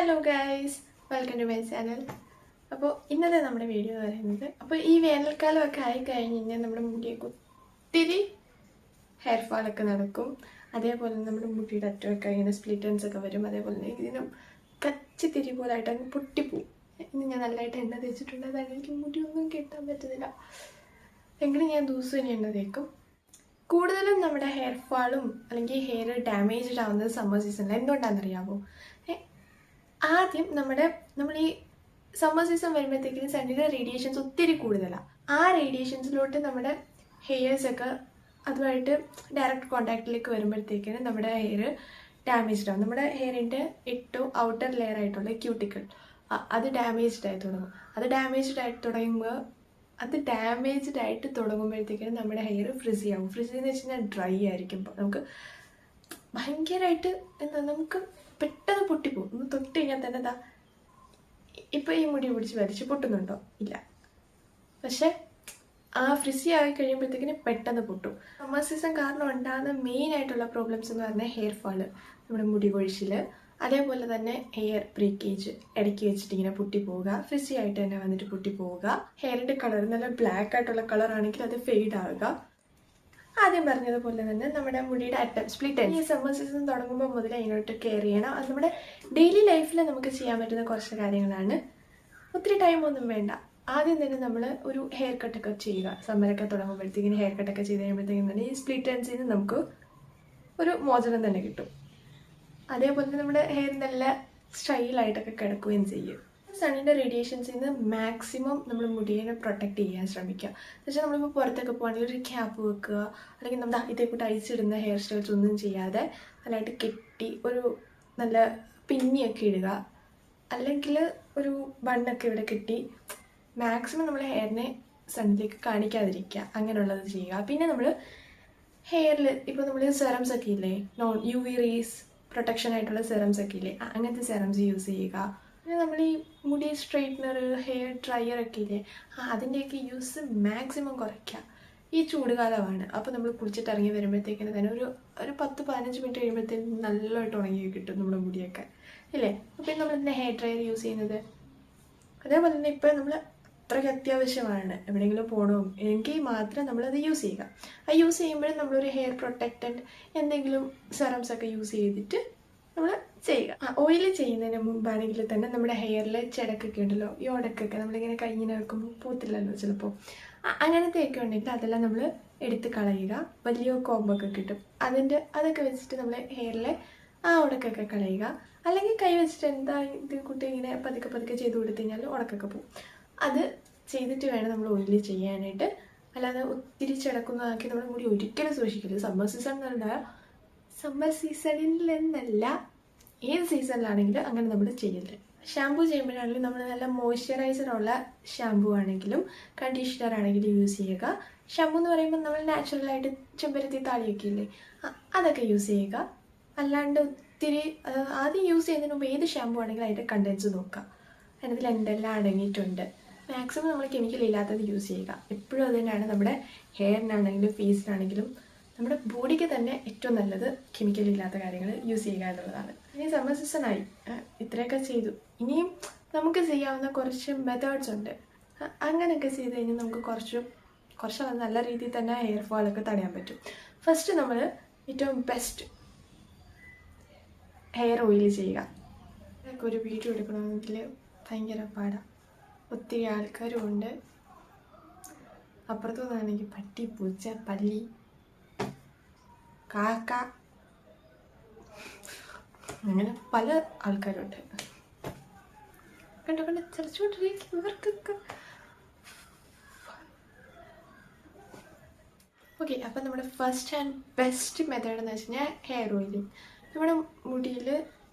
Hello guys, welcome to my channel. അപ്പോൾ ഇന്നത്തെ നമ്മുടെ വീഡിയോ എന്ന് പറയുന്നത്, അപ്പോൾ ഈ വേനൽക്കാലമൊക്കെ ആയി കഴിഞ്ഞ് കഴിഞ്ഞാൽ നമ്മുടെ മുടിയൊക്കെ ഒത്തിരി ഹെയർ ഫാളൊക്കെ നടക്കും. അതേപോലെ നമ്മുടെ മുടിയുടെ അറ്റമൊക്കെ ഇങ്ങനെ സ്പ്ലിറ്റൻസ് ഒക്കെ വരും. അതേപോലെ തന്നെ ഇതിനും കച്ചിത്തിരി പോലായിട്ട് അങ്ങ് പൊട്ടിപ്പോവും. ഇന്ന് ഞാൻ നല്ലതായിട്ട് എണ്ണ തേച്ചിട്ടുണ്ട്, അതായത് എനിക്ക് മുടിയൊന്നും കെട്ടാൻ പറ്റുന്നില്ല. എങ്കിലും ഞാൻ ദിവസവും ഇനി എണ്ണ തേക്കും. കൂടുതലും നമ്മുടെ ഹെയർ ഫാളും അല്ലെങ്കിൽ ഹെയർ ഡാമേജ്ഡ് ആവുന്നത് സമ്മർ സീസണിൽ. എന്തുകൊണ്ടാണെന്നറിയാമോ? ആദ്യം നമ്മൾ ഈ സമ്മർ സീസൺ വരുമ്പോഴത്തേക്കും സണ്ണിൻ്റെ റേഡിയേഷൻസ് ഒത്തിരി കൂടുതലാണ്. ആ റേഡിയേഷൻസിലോട്ട് നമ്മുടെ ഹെയർസൊക്കെ അതുമായിട്ട് ഡയറക്റ്റ് കോണ്ടാക്റ്റിലേക്ക് വരുമ്പോഴത്തേക്കിന് നമ്മുടെ ഹെയർ ഡാമേജ്ഡ് ആവും. നമ്മുടെ ഹെയറിൻ്റെ ഏറ്റവും ഔട്ടർ ലെയർ ആയിട്ടുള്ള ക്യൂട്ടിക്കിൾ അത് ഡാമേജ്ഡ് ആയി തുടങ്ങും. അത് ഡാമേജ്ഡ് ആയിട്ട് തുടങ്ങുമ്പോഴത്തേക്കിനും നമ്മുടെ ഹെയർ ഫ്രിസി ആവും. ഫ്രിസി എന്ന് വെച്ച് കഴിഞ്ഞാൽ ഡ്രൈ ആയിരിക്കും. നമുക്ക് ഭയങ്കരമായിട്ട് നമുക്ക് പെട്ടെന്ന് പൊട്ടിപ്പോവും. ഒന്ന് തൊട്ട് കഴിഞ്ഞാൽ തന്നെ എന്താ ഇപ്പം ഈ മുടി പിടിച്ച് വലിച്ച് പൊട്ടുന്നുണ്ടോ? ഇല്ല. പക്ഷെ ആ ഫ്രിസി ആയി കഴിയുമ്പോഴത്തേക്കിന് പെട്ടെന്ന് പൊട്ടും. സമ്മർ സീസൺ കാരണം ഉണ്ടാകുന്ന മെയിൻ ആയിട്ടുള്ള പ്രോബ്ലംസ് എന്ന് പറഞ്ഞാൽ ഹെയർ ഫാള്, നമ്മുടെ മുടി കൊഴിച്ചിൽ, അതേപോലെ തന്നെ ഹെയർ ബ്രേക്കേജ്, ഇടയ്ക്ക് വെച്ചിട്ട് ഇങ്ങനെ പൊട്ടിപ്പോവുക, ഫ്രിസി ആയിട്ട് തന്നെ വന്നിട്ട് പൊട്ടിപ്പോവുക, ഹെയറിൻ്റെ കളർ നല്ല ബ്ലാക്ക് ആയിട്ടുള്ള കളർ ആണെങ്കിൽ അത് ഫെയ്ഡ് ആവുക. ആദ്യം പറഞ്ഞതുപോലെ തന്നെ നമ്മുടെ മുടിയുടെ അറ്റം സ്പ്ലിറ്റ് ഈ സമ്മർ സീസൺ തുടങ്ങുമ്പോൾ മുതൽ അതിനോട്ട് കെയർ ചെയ്യണം. അത് നമ്മുടെ ഡെയിലി ലൈഫിൽ നമുക്ക് ചെയ്യാൻ പറ്റുന്ന കുറച്ച് കാര്യങ്ങളാണ്. ഒത്തിരി ടൈമൊന്നും വേണ്ട. ആദ്യം തന്നെ നമ്മൾ ഒരു ഹെയർ കട്ടൊക്കെ ചെയ്യുക. സമ്മറൊക്കെ തുടങ്ങുമ്പോഴത്തേക്കിന് ഹെയർ കട്ടൊക്കെ ചെയ്ത് കഴിയുമ്പോഴത്തേക്കും തന്നെ ഈ സ്പ്ലിറ്റ് എൻഡ്സിൽ നിന്ന് നമുക്ക് ഒരു മോചനം തന്നെ കിട്ടും. അതേപോലെ തന്നെ നമ്മുടെ ഹെയർ നല്ല സ്റ്റൈലായിട്ടൊക്കെ കിടക്കുകയും ചെയ്യും. സണ്ണിൻ്റെ റേഡിയേഷൻസിൽ നിന്ന് മാക്സിമം നമ്മൾ മുടിയെ പ്രൊട്ടക്റ്റ് ചെയ്യാൻ ശ്രമിക്കുക. എന്നുവെച്ചാൽ നമ്മളിപ്പോൾ പുറത്തൊക്കെ പോകുകയാണെങ്കിൽ ഒരു ക്യാപ്പ് വെക്കുക, അല്ലെങ്കിൽ നമ്മുടെ ഇതേക്കൂട്ട് അയച്ചിടുന്ന ഹെയർ സ്റ്റൈൽസ് ഒന്നും ചെയ്യാതെ നല്ലതായിട്ട് കെട്ടി ഒരു നല്ല പിന്നിയൊക്കെ ഇടുക, അല്ലെങ്കിൽ ഒരു ബണ്ണൊക്കെ ഇവിടെ കെട്ടി മാക്സിമം നമ്മൾ ഹെയറിനെ സണ്ണിലേക്ക് കാണിക്കാതിരിക്കുക. അങ്ങനെയുള്ളത് ചെയ്യുക. പിന്നെ നമ്മൾ ഹെയറിൽ ഇപ്പോൾ നമ്മൾ സെറംസ് ഒക്കെ ഇല്ലേ, നോൺ UV റേസ് പ്രൊട്ടക്ഷൻ ആയിട്ടുള്ള സെറംസ് ഒക്കെ ഇല്ലേ, അങ്ങനത്തെ സെറംസ് യൂസ് ചെയ്യുക. പിന്നെ നമ്മൾ ഈ മുടി സ്ട്രെയിറ്റ്നർ, ഹെയർ ഡ്രയർ ഒക്കെ ഇല്ലേ, അതിൻ്റെയൊക്കെ യൂസ് മാക്സിമം കുറയ്ക്കുക. ഈ ചൂടുകാലമാണ്. അപ്പോൾ നമ്മൾ കുളിച്ചിട്ട് ഇറങ്ങി വരുമ്പോഴത്തേക്കിന് തന്നെ ഒരു 10-15 മിനിറ്റ് കഴിയുമ്പോഴത്തേക്കും നല്ലതായിട്ട് ഉണങ്ങി കിട്ടും നമ്മുടെ മുടിയൊക്കെ ഇല്ലേ. അപ്പോൾ നമ്മൾ തന്നെ ഹെയർ ഡ്രയർ യൂസ് ചെയ്യുന്നത്. അതേപോലെ തന്നെ ഇപ്പോൾ നമ്മൾ അത്രയ്ക്ക് അത്യാവശ്യമാണ് എവിടെയെങ്കിലും പോകണോ എങ്കിൽ മാത്രം നമ്മളത് യൂസ് ചെയ്യുക. അത് യൂസ് ചെയ്യുമ്പോഴും നമ്മളൊരു ഹെയർ പ്രൊട്ടക്റ്റൻറ്റ് എന്തെങ്കിലും സെറംസ് ഒക്കെ യൂസ് ചെയ്തിട്ട് നമ്മൾ ചെയ്യുക. ഓയിൽ ചെയ്യുന്നതിന് മുമ്പാണെങ്കിൽ തന്നെ നമ്മുടെ ഹെയറിൽ ചിടക്കൊക്കെ ഉണ്ടല്ലോ, ഈ ഉടക്കൊക്കെ നമ്മളിങ്ങനെ കൈയിങ്ങനെ വെക്കുമ്പോൾ പോത്തില്ലല്ലോ ചിലപ്പോൾ. അങ്ങനത്തെയൊക്കെ ഉണ്ടെങ്കിൽ അതെല്ലാം നമ്മൾ എടുത്ത് കളയുക. വലിയ കോമ്പൊക്കെ കിട്ടും, അതൊക്കെ വെച്ചിട്ട് നമ്മൾ ഹെയറിലെ ആ ഉടക്കൊക്കെ കളയുക. അല്ലെങ്കിൽ കൈ വെച്ചിട്ട് എന്താ ഇത് കുട്ടി ഇങ്ങനെ പതുക്കെ ചെയ്ത് കൊടുത്തു കഴിഞ്ഞാൽ ഉടക്കൊക്കെ പോകും. അത് ചെയ്തിട്ട് വേണം നമ്മൾ ഓയിൽ ചെയ്യാനായിട്ട്. അല്ലാതെ ഒത്തിരി ചിടക്കുന്നതാക്കി നമ്മുടെ മുടി ഒരിക്കലും സൂക്ഷിക്കരുത്. സമ്മർ സീസണിൽ എന്നല്ല, ഏത് സീസണിലാണെങ്കിലും അങ്ങനെ നമ്മൾ ചെയ്യരുത്. ഷാമ്പൂ ചെയ്യുമ്പോഴാണെങ്കിലും നമ്മൾ നല്ല മോയ്സ്ചറൈസറുള്ള ഷാമ്പൂ ആണെങ്കിലും കണ്ടീഷണർ ആണെങ്കിലും യൂസ് ചെയ്യുക. ഷാമ്പൂ എന്ന് പറയുമ്പോൾ നമ്മൾ നാച്ചുറലായിട്ട് ചെമ്പരത്തി താളിയൊക്കെ ഇല്ലേ, അതൊക്കെ യൂസ് ചെയ്യുക. അല്ലാണ്ട് ഒത്തിരി ആദ്യം യൂസ് ചെയ്യുന്നതിന് മുമ്പ് ഏത് ഷാമ്പൂ ആണെങ്കിലും അതിൻ്റെ കണ്ടൻസ് നോക്കുക, അതിനകത്തിൽ എന്തെല്ലാം അടങ്ങിയിട്ടുണ്ട്. മാക്സിമം നമ്മൾ കെമിക്കൽ ഇല്ലാത്തത് യൂസ് ചെയ്യുക. എപ്പോഴും അത് തന്നെയാണ് നമ്മുടെ ഹെയറിനാണെങ്കിലും ഫേസിനാണെങ്കിലും നമ്മുടെ ബോഡിക്ക് തന്നെ ഏറ്റവും നല്ലത് കെമിക്കൽ ഇല്ലാത്ത കാര്യങ്ങൾ യൂസ് ചെയ്യുക എന്നുള്ളതാണ്. ഇനി സമ്മർ സീസണായി, ഇത്രയൊക്കെ ചെയ്തു. ഇനിയും നമുക്ക് ചെയ്യാവുന്ന കുറച്ച് മെത്തേഡ്സ് ഉണ്ട്. അങ്ങനെയൊക്കെ ചെയ്ത് കഴിഞ്ഞാൽ നമുക്ക് കുറച്ച് നല്ല രീതിയിൽ തന്നെ ഹെയർ ഫാളൊക്കെ തടയാൻ പറ്റും. ഫസ്റ്റ് നമ്മൾ ഏറ്റവും ബെസ്റ്റ് ഹെയർ ഓയിൽ ചെയ്യുക. ഇതൊക്കെ ഒരു വീഡിയോ എടുക്കണമെങ്കിൽ ഭയങ്കര പാടാണ്. ഒത്തിരി ആൾക്കാരും ഉണ്ട്. അപ്പുറത്തു നിന്നാണെങ്കിൽ പട്ടി, പൂച്ച, പല്ലി, കാക്ക, അങ്ങനെ പല ആൾക്കാരുണ്ട്. കണ്ടു ചലച്ചുകൊണ്ടിരിക്കും ഇവർക്കൊക്കെ. ഓക്കെ, അപ്പം നമ്മുടെ ഫസ്റ്റ് ആൻഡ് ബെസ്റ്റ് മെത്തേഡ് എന്ന് വെച്ച് കഴിഞ്ഞാൽ ഹെയർ ഓയിലിങ്. നമ്മുടെ മുടിയിൽ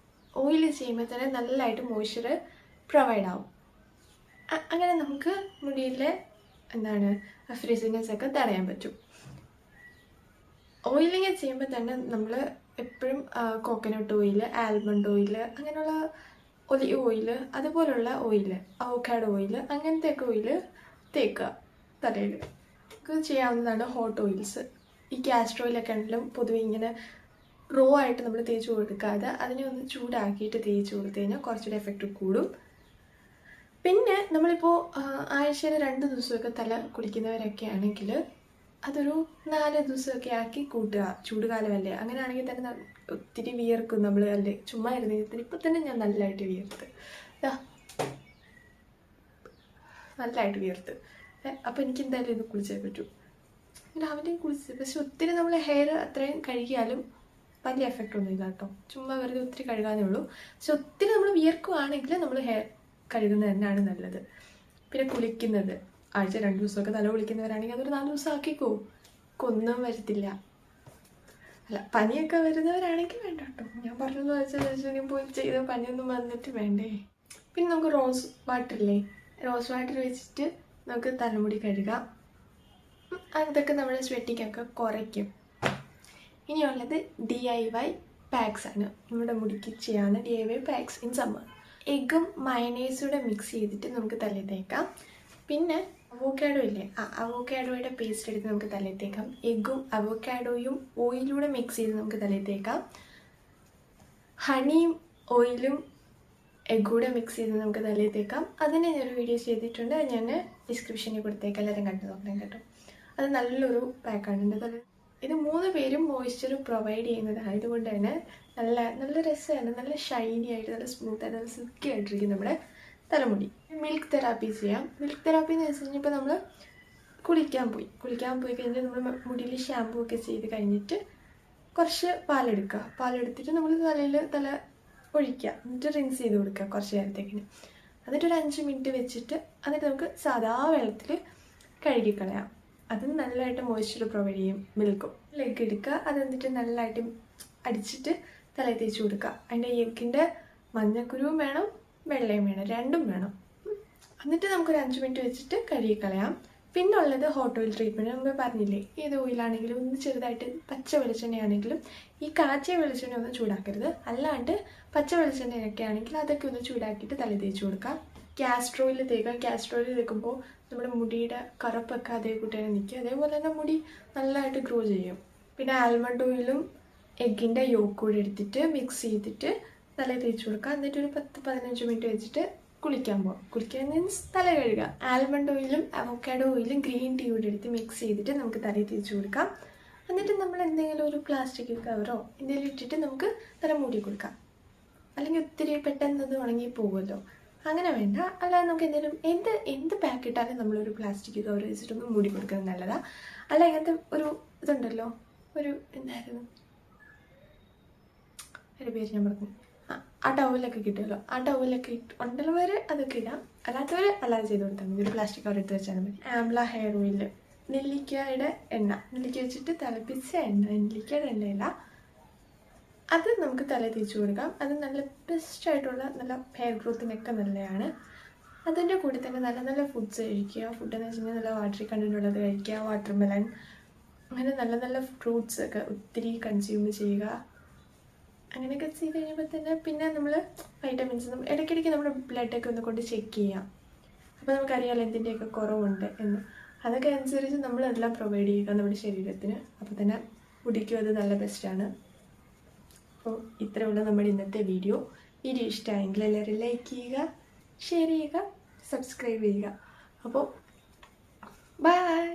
ഓയിൽ ചെയ്യുമ്പോൾ തന്നെ നല്ലതായിട്ട് മോയ്സ്ചർ പ്രൊവൈഡ് ആവും. അങ്ങനെ നമുക്ക് മുടിയിലെ ഫ്രിസിനെസ് ഒക്കെ തടയാൻ പറ്റും. ഓയിലിങ് ചെയ്യുമ്പോൾ തന്നെ നമ്മൾ എപ്പോഴും കോക്കനട്ട് ഓയിൽ, ആൽമണ്ട് ഓയിൽ, അങ്ങനെയുള്ള ഒലിവ് ഓയിൽ, അതുപോലുള്ള ഓയിൽ, അവോക്കാഡോ ഓയിൽ, അങ്ങനത്തെയൊക്കെ ഓയിൽ തേക്കുക തലയിൽ. നമുക്ക് ചെയ്യാവുന്നതാണ് ഹോട്ട് ഓയിൽസ്. ഈ കാസ്റ്റർ ഓയിലൊക്കെ ആണെങ്കിലും പൊതുവെ ഇങ്ങനെ റോ ആയിട്ട് നമ്മൾ തേച്ച് കൊടുക്കാതെ അതിനെ ഒന്ന് ചൂടാക്കിയിട്ട് തേച്ച് കൊടുത്തു കഴിഞ്ഞാൽ കുറച്ചുകൂടി എഫക്റ്റ് കൂടും. പിന്നെ നമ്മളിപ്പോൾ ആഴ്ചയിൽ 2 ദിവസമൊക്കെ തല കുളിക്കുന്നവരൊക്കെ ആണെങ്കിൽ അതൊരു 4 ദിവസമൊക്കെ ആക്കി കൂട്ടുക. ചൂടുകാലമല്ലേ, അങ്ങനെയാണെങ്കിൽ തന്നെ ഒത്തിരി വിയർക്കും നമ്മൾ. അല്ലേ ചുമ്മാ ഇരുന്ന് ഇപ്പം തന്നെ ഞാൻ നല്ലതായിട്ട് വിയർത്ത് നല്ലതായിട്ട് വിയർത്ത്. അപ്പോൾ എനിക്ക് എന്തായാലും ഇത് കുളിച്ചേ പറ്റൂ. രാവിലെയും കുളിച്ച്, പക്ഷെ ഒത്തിരി നമ്മൾ ഹെയർ അത്രയും കഴുകിയാലും വലിയ എഫക്റ്റ് ഒന്നുമില്ല കേട്ടോ. ചുമ്മാ വെറുതെ ഒത്തിരി കഴുകാനേ ഉള്ളൂ. പക്ഷെ ഒത്തിരി നമ്മൾ വിയർക്കുവാണെങ്കിൽ നമ്മൾ ഹെയർ കഴുകുന്നത് തന്നെയാണ് നല്ലത്. പിന്നെ കുളിക്കുന്നത് ആഴ്ച 2 ദിവസമൊക്കെ തല കുളിക്കുന്നവരാണെങ്കിൽ അതൊരു 4 ദിവസം ആക്കിക്കോ, ഒന്നും വരത്തില്ല. അല്ല, പനിയൊക്കെ വരുന്നവരാണെങ്കിൽ വേണ്ട കേട്ടോ. ഞാൻ പറഞ്ഞത് വെച്ചാൽ പോയി ചെയ്ത പനിയൊന്നും വന്നിട്ട് വേണ്ടേ. പിന്നെ നമുക്ക് റോസ് വാട്ടറില്ലേ, റോസ് വാട്ടർ വെച്ചിട്ട് നമുക്ക് തലമുടി കഴുകാം. അതൊക്കെ നമ്മുടെ സ്വെറ്റിങ്ങൊക്കെ കുറയ്ക്കും. ഇനിയുള്ളത് DIY പാക്സ് ആണ്. നമ്മുടെ മുടിക്ക് ചെയ്യാവുന്ന DIY പാക്സ് ഇൻ സമ്മർ. എഗ്ഗും മയണൈസൂടെ മിക്സ് ചെയ്തിട്ട് നമുക്ക് തലയിൽ തേക്കാം. പിന്നെ അവോക്കാഡോ ഇല്ലേ, അവോക്കാഡോയുടെ പേസ്റ്റ് എടുത്ത് നമുക്ക് തലയിൽ തേക്കാം. എഗ്ഗും അവോക്കാഡോയും ഓയിലൂടെ മിക്സ് ചെയ്ത് നമുക്ക് തലയിൽ തേക്കാം. ഹണിയും ഓയിലും എഗ്ഗൂടെ മിക്സ് ചെയ്ത് നമുക്ക് തലയിൽ തേക്കാം. അതിന് ഞാനൊരു വീഡിയോ ചെയ്തിട്ടുണ്ട്, അത് ഞാൻ ഡിസ്ക്രിപ്ഷനിൽ കൊടുത്തേക്കാം, എല്ലാവരും കണ്ടു നോക്കണം കേട്ടോ. അത് നല്ലൊരു പാക്കാണ് എൻ്റെ തല. ഇത് 3 പേരും മോയ്സ്ചർ പ്രൊവൈഡ് ചെയ്യുന്നതായതുകൊണ്ട് തന്നെ നല്ല രസമാണ്. നല്ല ഷൈനി ആയിട്ട്, നല്ല സ്മൂത്ത് ആയിട്ട്, നല്ല സിൽക്കി ആയിട്ടിരിക്കും നമ്മുടെ തലമുടി. മിൽക്ക് തെറാപ്പി ചെയ്യാം. മിൽക്ക് തെറാപ്പി എന്ന് വെച്ച് കഴിഞ്ഞപ്പോൾ നമ്മൾ കുളിക്കാൻ പോയി കഴിഞ്ഞാൽ നമ്മൾ മുടിയിൽ ഷാമ്പൂ ഒക്കെ ചെയ്ത് കഴിഞ്ഞിട്ട് കുറച്ച് പാലെടുത്തിട്ട് നമ്മൾ തല ഒഴിക്കുക. എന്നിട്ട് റിൻസ് ചെയ്ത് കൊടുക്കുക കുറച്ച് നേരത്തേക്കിന്. എന്നിട്ടൊരു 5 മിനിറ്റ് വെച്ചിട്ട് എന്നിട്ട് നമുക്ക് സാധാ വെള്ളത്തിൽ കഴുകിക്കളയാം. അത് നല്ലതായിട്ട് മോയ്സ്ചർ പ്രൊവൈഡ് ചെയ്യും. മിൽക്കും എഗ്ഗ് എടുക്കുക, അത് എന്നിട്ട് നല്ലതായിട്ട് അടിച്ചിട്ട് തലയിൽ തേച്ച് കൊടുക്കുക. അതിൻ്റെ എഗ്ഗിൻ്റെ മഞ്ഞക്കുരുവും വേണം, വെള്ളയും വേണം, രണ്ടും വേണം. എന്നിട്ട് നമുക്കൊരു 5 മിനിറ്റ് വെച്ചിട്ട് കഴുകിക്കളയാം. പിന്നെ ഉള്ളത് ഹോട്ട് ഓയിൽ ട്രീറ്റ്മെൻറ്റ്. നമ്മൾ പറഞ്ഞില്ലേ, ഏത് ഓയിലാണെങ്കിലും ഒന്ന് ചെറുതായിട്ട് പച്ച വെളിച്ചെണ്ണയാണെങ്കിലും ഈ കാച്ചിയ വെളിച്ചെണ്ണ ഒന്നും ചൂടാക്കരുത്. അല്ലാണ്ട് പച്ച വെളിച്ചെണ്ണയൊക്കെ ആണെങ്കിൽ അതൊക്കെ ഒന്ന് ചൂടാക്കിയിട്ട് തലയിൽ തേച്ച് കൊടുക്കാം. കാസ്റ്റർ ഓയിൽ തേക്കുക. കാസ്റ്റർ ഓയിൽ തേക്കുമ്പോൾ നമ്മുടെ മുടിയുടെ കറുപ്പൊക്കെ അതേ കൂട്ടിയാണ് നിൽക്കുക. അതേപോലെ തന്നെ മുടി നല്ലതായിട്ട് ഗ്രോ ചെയ്യും. പിന്നെ ആൽമണ്ട് ഓയിലും എഗ്ഗിൻ്റെ യോക്ക് കൂടി എടുത്തിട്ട് മിക്സ് ചെയ്തിട്ട് തലയിൽ തേച്ച് കൊടുക്കുക. എന്നിട്ട് ഒരു 10-15 മിനിറ്റ് വെച്ചിട്ട് കുളിക്കാൻ മീൻസ് തല കഴുകുക. ആൽമണ്ട് ഓയിലും അവോക്കാഡോ ഓയിലും ഗ്രീൻ ടീ കൂടി എടുത്ത് മിക്സ് ചെയ്തിട്ട് നമുക്ക് തലയിൽ തേച്ച് കൊടുക്കാം. എന്നിട്ട് നമ്മൾ എന്തെങ്കിലും ഒരു പ്ലാസ്റ്റിക് കവറോ എന്തെങ്കിലും ഇട്ടിട്ട് നമുക്ക് തല മൂടി കൊടുക്കാം. അല്ലെങ്കിൽ ഒത്തിരി പെട്ടെന്ന് അത് ഉണങ്ങി പോകുമല്ലോ, അങ്ങനെ വേണ്ട. അല്ലാതെ നമുക്ക് എന്ത് പാക്ക് ഇട്ടാലും നമ്മളൊരു പ്ലാസ്റ്റിക് കവർ വെച്ചിട്ടൊന്ന് മൂടി കൊടുക്കുന്നത് നല്ലതാണ്. അല്ല ഇങ്ങനത്തെ ഒരു ഇതുണ്ടല്ലോ, ഒരു എന്തായിരുന്നു ഒരു പേര് ഞാൻ പറഞ്ഞു, ആ ടവലൊക്കെ കിട്ടുമല്ലോ, ആ ടവലൊക്കെ ഉണ്ടല്ലവർ അതൊക്കെ ഇടാം. അല്ലാത്തവർ അല്ലാതെ ചെയ്ത് കൊടുത്താൽ മതി. ഒരു പ്ലാസ്റ്റിക് കവർ എടുത്ത് വെച്ചാൽ മതി. ആംല ഹെയർ ഓയിൽ, നെല്ലിക്കയുടെ എണ്ണ, നെല്ലിക്ക വെച്ചിട്ട് തിളപ്പിച്ച എണ്ണ, നെല്ലിക്കയുടെ എണ്ണയില്ല, അത് നമുക്ക് തലയിൽ തേച്ച് കൊടുക്കാം. അത് നല്ല ബെസ്റ്റായിട്ടുള്ള നല്ല ഹെയർ ഗ്രോത്തിനൊക്കെ നല്ലതാണ്. അതിൻ്റെ കൂടെ തന്നെ നല്ല നല്ല ഫുഡ്സ് കഴിക്കുക. ഫുഡെന്ന് വെച്ച് കഴിഞ്ഞാൽ നല്ല വാട്ടറി കണ്ടൻ്റ് ഉള്ളത് കഴിക്കുക. വാട്ടർ മെലൺ, അങ്ങനെ നല്ല നല്ല ഫ്രൂട്ട്സ് ഒക്കെ ഒത്തിരി കൺസ്യൂം ചെയ്യുക. അങ്ങനെയൊക്കെ ചെയ്ത് കഴിയുമ്പോൾ തന്നെ പിന്നെ നമ്മൾ വൈറ്റമിൻസ് ഇടയ്ക്കിടയ്ക്ക് നമ്മുടെ ബ്ലഡൊക്കെ ഒന്ന് കൊണ്ട് ചെക്ക് ചെയ്യാം. അപ്പോൾ നമുക്കറിയാമല്ലോ എന്തിൻ്റെയൊക്കെ കുറവുണ്ട് എന്ന്. അതൊക്കെ അനുസരിച്ച് നമ്മളെല്ലാം പ്രൊവൈഡ് ചെയ്യുക നമ്മുടെ ശരീരത്തിന്. അപ്പോൾ തന്നെ മുടിക്കും അത് നല്ല ബെസ്റ്റാണ്. അപ്പോൾ ഇത്രയുള്ള നമ്മുടെ ഇന്നത്തെ വീഡിയോ ഇഷ്ടമായെങ്കിൽ എല്ലാവരും ലൈക്ക് ചെയ്യുക, ഷെയർ ചെയ്യുക, സബ്സ്ക്രൈബ് ചെയ്യുക. അപ്പോൾ ബൈ.